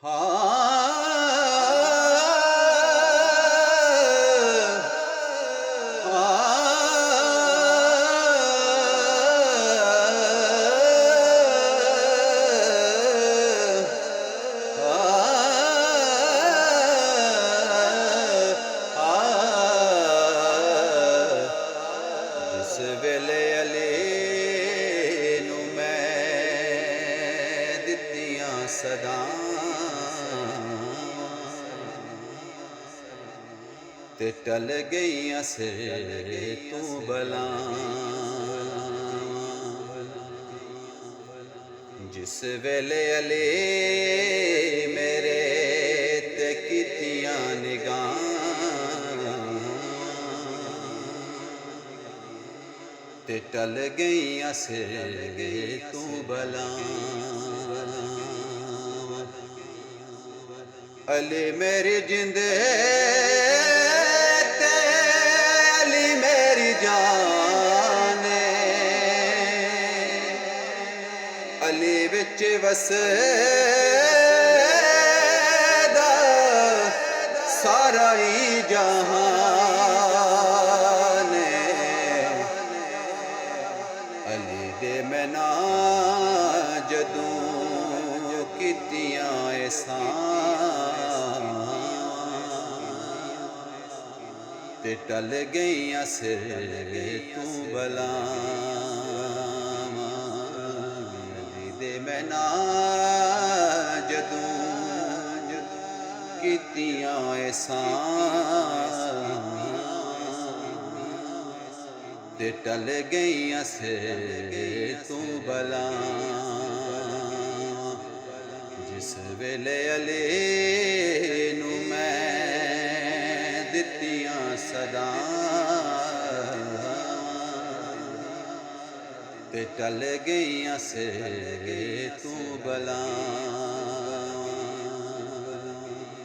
जिस वेले अली नू मैं दित्तियां सदा ते टल गईयां से तू बला। जिस वेले अली मेरे ते कीतियां निगाह ते टल गईयां से तू बला। अली मेरी जिंदे ते अली मेरी जान अली विच वसदा सारा ही जहान अली दे मैना जदों कीतियां एहसान ते टल गईयां से तू बला। अली दे मैना जदों कीतियां एहसान ते टल गईयां से तू बला। जिस वेले अली नू मैं दित्तियां सदा ते टल गईयां से तू बला।